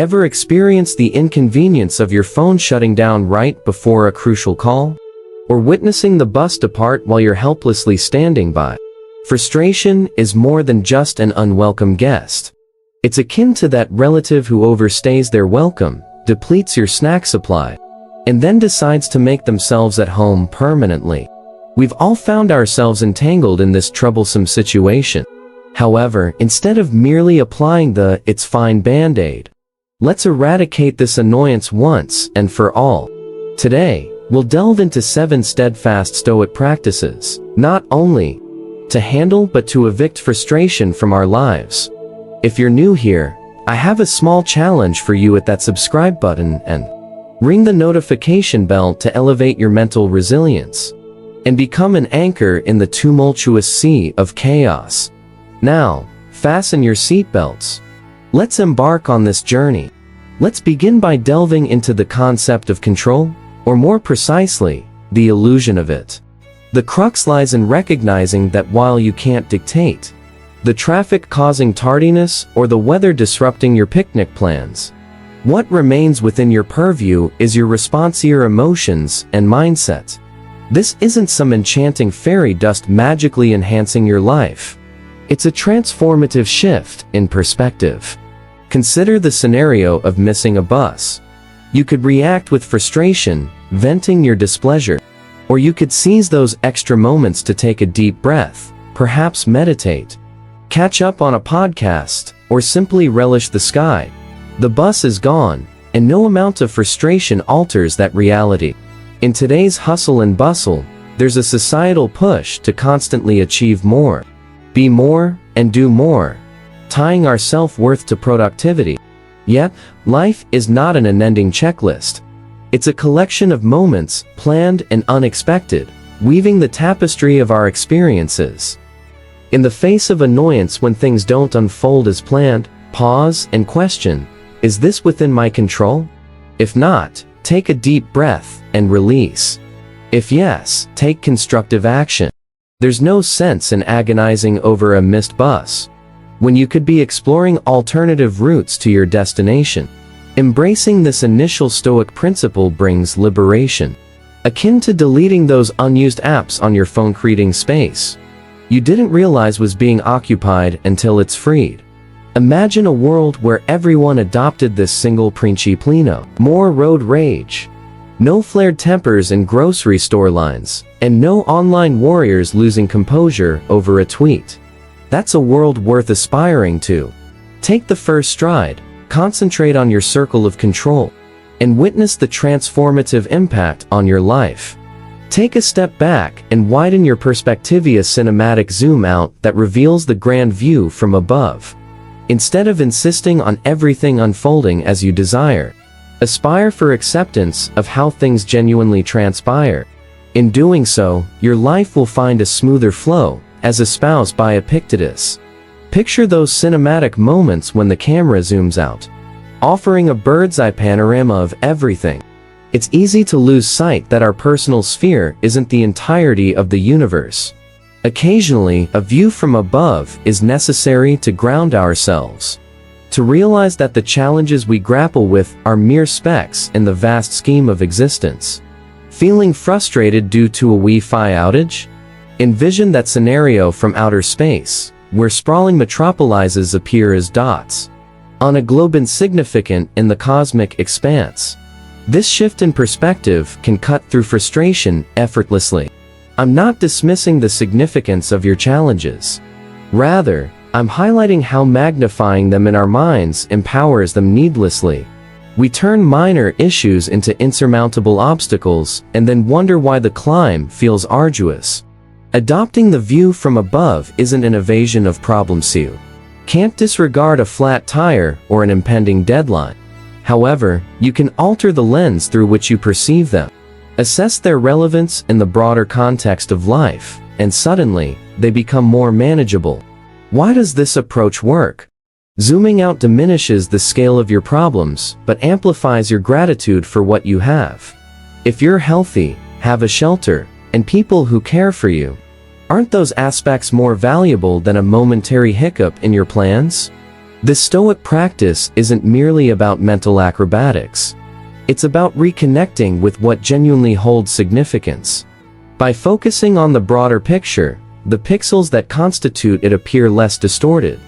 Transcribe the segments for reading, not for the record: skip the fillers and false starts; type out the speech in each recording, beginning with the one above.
Ever experienced the inconvenience of your phone shutting down right before a crucial call? Or witnessing the bus depart while you're helplessly standing by? Frustration is more than just an unwelcome guest. It's akin to that relative who overstays their welcome, depletes your snack supply, and then decides to make themselves at home permanently. We've all found ourselves entangled in this troublesome situation. However, instead of merely applying the "it's fine" band-aid, let's eradicate this annoyance once and for all. Today, we'll delve into 7 steadfast Stoic practices, not only to handle but to evict frustration from our lives. If you're new here, I have a small challenge for you at that subscribe button and ring the notification bell to elevate your mental resilience and become an anchor in the tumultuous sea of chaos. Now, fasten your seatbelts. Let's embark on this journey. Let's begin by delving into the concept of control, or more precisely, the illusion of it. The crux lies in recognizing that while you can't dictate the traffic causing tardiness or the weather disrupting your picnic plans, what remains within your purview is your response to your emotions and mindset. This isn't some enchanting fairy dust magically enhancing your life. It's a transformative shift in perspective. Consider the scenario of missing a bus. You could react with frustration, venting your displeasure, or you could seize those extra moments to take a deep breath, perhaps meditate, catch up on a podcast, or simply relish the sky. The bus is gone, and no amount of frustration alters that reality. In today's hustle and bustle, there's a societal push to constantly achieve more, be more, and do more, tying our self-worth to productivity. Yet, life is not an unending checklist. It's a collection of moments, planned and unexpected, weaving the tapestry of our experiences. In the face of annoyance when things don't unfold as planned, pause and question, is this within my control? If not, take a deep breath and release. If yes, take constructive action. There's no sense in agonizing over a missed bus when you could be exploring alternative routes to your destination. Embracing this initial Stoic principle brings liberation, akin to deleting those unused apps on your phone, creating space you didn't realize was being occupied until it's freed. Imagine a world where everyone adopted this single principio. More road rage, no flared tempers in grocery store lines, and no online warriors losing composure over a tweet. That's a world worth aspiring to. Take the first stride, concentrate on your circle of control, and witness the transformative impact on your life. Take a step back and widen your perspective, a cinematic zoom out that reveals the grand view from above. Instead of insisting on everything unfolding as you desire, aspire for acceptance of how things genuinely transpire. In doing so, your life will find a smoother flow, as espoused by Epictetus. Picture those cinematic moments when the camera zooms out, offering a bird's-eye panorama of everything. It's easy to lose sight that our personal sphere isn't the entirety of the universe. Occasionally, a view from above is necessary to ground ourselves, to realize that the challenges we grapple with are mere specks in the vast scheme of existence. Feeling frustrated due to a Wi-Fi outage? Envision that scenario from outer space, where sprawling metropolises appear as dots on a globe insignificant in the cosmic expanse. This shift in perspective can cut through frustration effortlessly. I'm not dismissing the significance of your challenges. Rather, I'm highlighting how magnifying them in our minds empowers them needlessly. We turn minor issues into insurmountable obstacles and then wonder why the climb feels arduous. Adopting the view from above isn't an evasion of problems. You can't disregard a flat tire or an impending deadline. However, you can alter the lens through which you perceive them. Assess their relevance in the broader context of life, and suddenly, they become more manageable. Why does this approach work? Zooming out diminishes the scale of your problems, but amplifies your gratitude for what you have. If you're healthy, have a shelter, and people who care for you, aren't those aspects more valuable than a momentary hiccup in your plans? This Stoic practice isn't merely about mental acrobatics. It's about reconnecting with what genuinely holds significance. By focusing on the broader picture, the pixels that constitute it appear less distorted.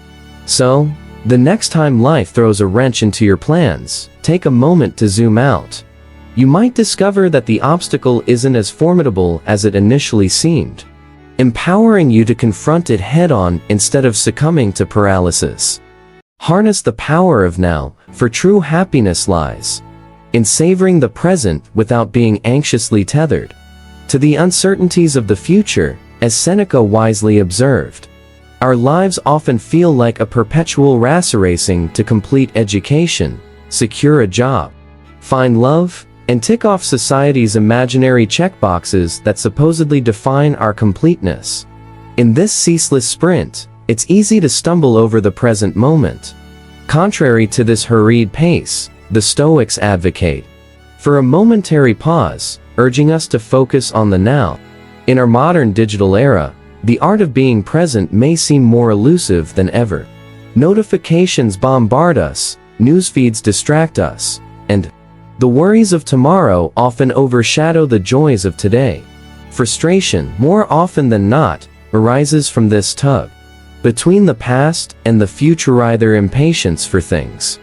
So, the next time life throws a wrench into your plans, take a moment to zoom out. You might discover that the obstacle isn't as formidable as it initially seemed, empowering you to confront it head-on instead of succumbing to paralysis. Harness the power of now, for true happiness lies in savoring the present without being anxiously tethered to the uncertainties of the future. As Seneca wisely observed, our lives often feel like a perpetual rat racing to complete education, secure a job, find love, and tick off society's imaginary checkboxes that supposedly define our completeness. In this ceaseless sprint, it's easy to stumble over the present moment. Contrary to this hurried pace, the Stoics advocate for a momentary pause, urging us to focus on the now. In our modern digital era, the art of being present may seem more elusive than ever. Notifications bombard us, news feeds distract us, and the worries of tomorrow often overshadow the joys of today. Frustration, more often than not, arises from this tug between the past and the future, either impatience for things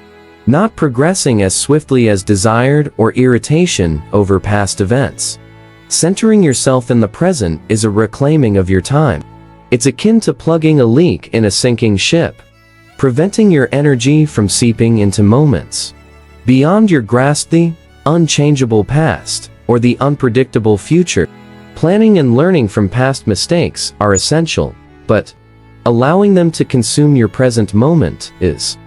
not progressing as swiftly as desired or irritation over past events. Centering yourself in the present is a reclaiming of your time. It's akin to plugging a leak in a sinking ship, preventing your energy from seeping into moments beyond your grasp, the unchangeable past, or the unpredictable future. Planning and learning from past mistakes are essential, but allowing them to consume your present moment is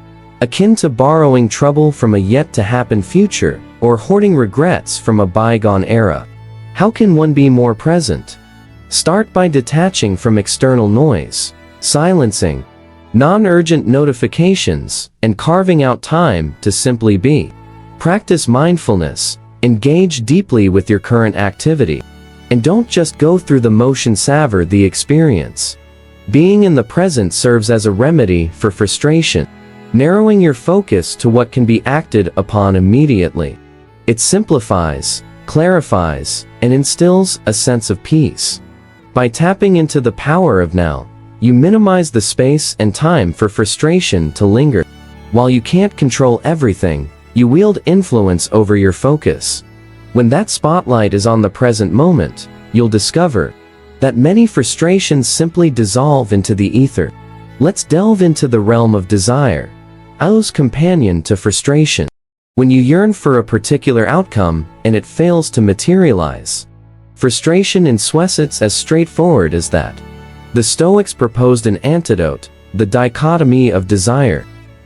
akin to borrowing trouble from a yet-to-happen future, or hoarding regrets from a bygone era. How can one be more present? Start by detaching from external noise, silencing non-urgent notifications, and carving out time to simply be. Practice mindfulness, engage deeply with your current activity, and don't just go through the motion, savor the experience. Being in the present serves as a remedy for frustration, narrowing your focus to what can be acted upon immediately. It simplifies, clarifies, and instills a sense of peace. By tapping into the power of now, you minimize the space and time for frustration to linger. While you can't control everything, you wield influence over your focus. When that spotlight is on the present moment, you'll discover that many frustrations simply dissolve into the ether. Let's delve into the realm of desire, Au's companion to frustration. When you yearn for a particular outcome and it fails to materialize, frustration ensues as straightforward as that. The Stoics proposed an antidote, the dichotomy of desire.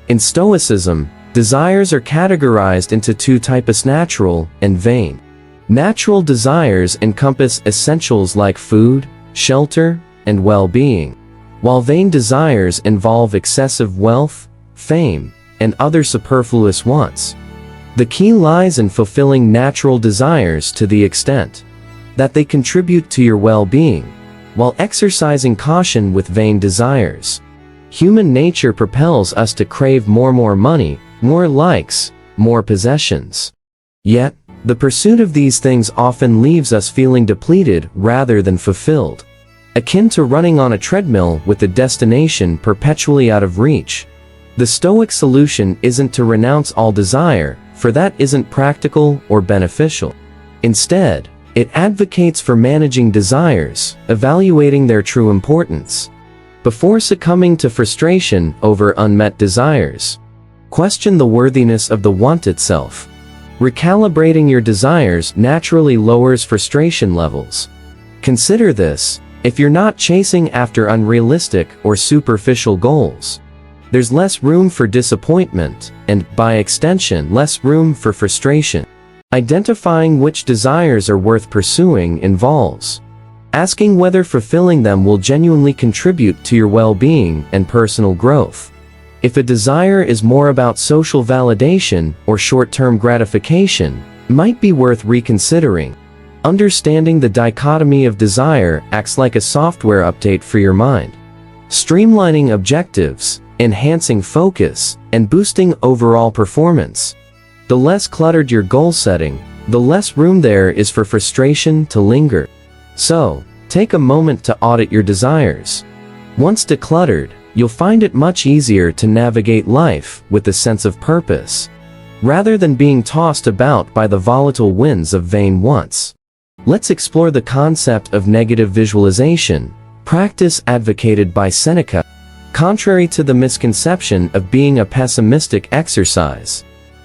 In Stoicism, desires are categorized into two types: natural and vain. Natural desires encompass essentials like food, shelter, and well-being, while vain desires involve excessive wealth, fame, and other superfluous wants. The key lies in fulfilling natural desires to the extent that they contribute to your well-being, while exercising caution with vain desires. Human nature propels us to crave more money, more likes, more possessions. Yet, the pursuit of these things often leaves us feeling depleted rather than fulfilled, akin to running on a treadmill with the destination perpetually out of reach. The Stoic solution isn't to renounce all desire, for that isn't practical or beneficial. Instead, it advocates for managing desires, evaluating their true importance. Before succumbing to frustration over unmet desires, question the worthiness of the want itself. Recalibrating your desires naturally lowers frustration levels. Consider this: if you're not chasing after unrealistic or superficial goals, there's less room for disappointment, and, by extension, less room for frustration. Identifying which desires are worth pursuing involves asking whether fulfilling them will genuinely contribute to your well-being and personal growth. If a desire is more about social validation or short-term gratification, it might be worth reconsidering. Understanding the dichotomy of desire acts like a software update for your mind, streamlining objectives, enhancing focus, and boosting overall performance. The less cluttered your goal setting, the less room there is for frustration to linger. So, take a moment to audit your desires. Once decluttered, you'll find it much easier to navigate life with a sense of purpose, rather than being tossed about by the volatile winds of vain wants. Let's explore the concept of negative visualization, practice advocated by Seneca. Contrary to the misconception of being a pessimistic exercise,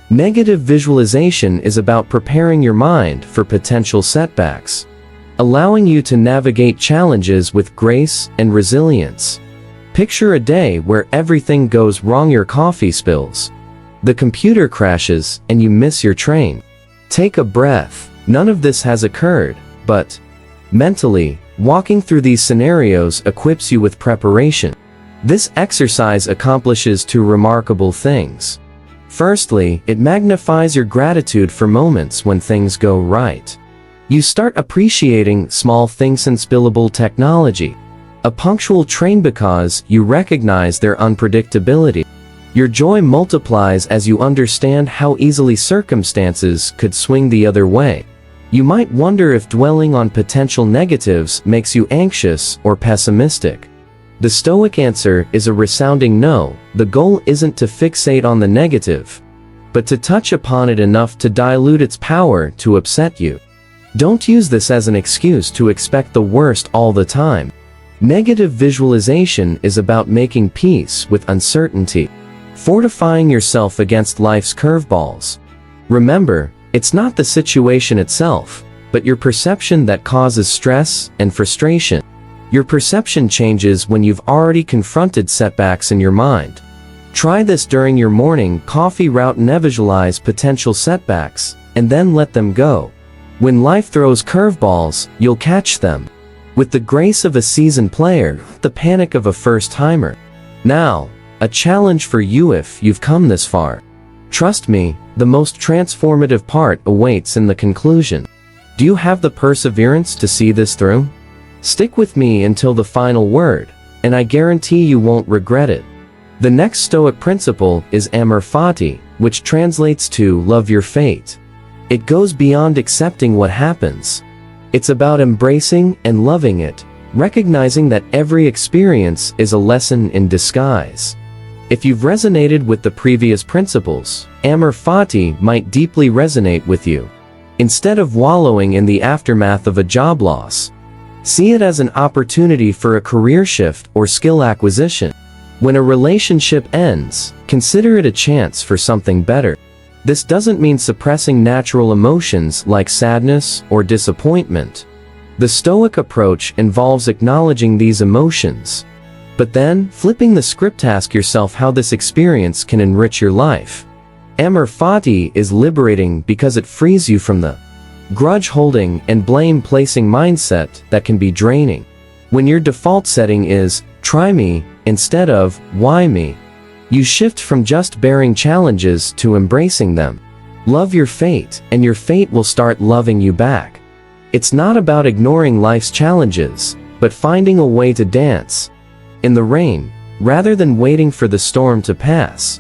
negative visualization is about preparing your mind for potential setbacks, allowing you to navigate challenges with grace and resilience. Picture a day where everything goes wrong: your coffee spills, the computer crashes, and you miss your train. Take a breath. None of this has occurred, but mentally, walking through these scenarios equips you with preparation. This exercise accomplishes two remarkable things. Firstly, it magnifies your gratitude for moments when things go right. You start appreciating small things: unspillable technology, a punctual train, because you recognize their unpredictability. Your joy multiplies as you understand how easily circumstances could swing the other way. You might wonder if dwelling on potential negatives makes you anxious or pessimistic. The Stoic answer is a resounding no. The goal isn't to fixate on the negative, but to touch upon it enough to dilute its power to upset you. Don't use this as an excuse to expect the worst all the time. Negative visualization is about making peace with uncertainty, fortifying yourself against life's curveballs. Remember, it's not the situation itself, but your perception that causes stress and frustration. Your perception changes when you've already confronted setbacks in your mind. Try this during your morning coffee routine. Visualize potential setbacks, and then let them go. When life throws curveballs, you'll catch them with the grace of a seasoned player, the panic of a first-timer. Now, a challenge for you if you've come this far. Trust me, the most transformative part awaits in the conclusion. Do you have the perseverance to see this through? Stick with me until the final word, and I guarantee you won't regret it. The next Stoic principle is amor fati, which translates to love your fate. It goes beyond accepting what happens. It's about embracing and loving it, recognizing that every experience is a lesson in disguise. If you've resonated with the previous principles, amor fati might deeply resonate with you. Instead of wallowing in the aftermath of a job loss, see it as an opportunity for a career shift or skill acquisition. When a relationship ends, consider it a chance for something better. This doesn't mean suppressing natural emotions like sadness or disappointment. The Stoic approach involves acknowledging these emotions, but then flipping the script. Ask yourself how this experience can enrich your life. Amor fati is liberating because it frees you from the grudge-holding and blame-placing mindset that can be draining. When your default setting is, try me, instead of, why me, you shift from just bearing challenges to embracing them. Love your fate, and your fate will start loving you back. It's not about ignoring life's challenges, but finding a way to dance in the rain, rather than waiting for the storm to pass.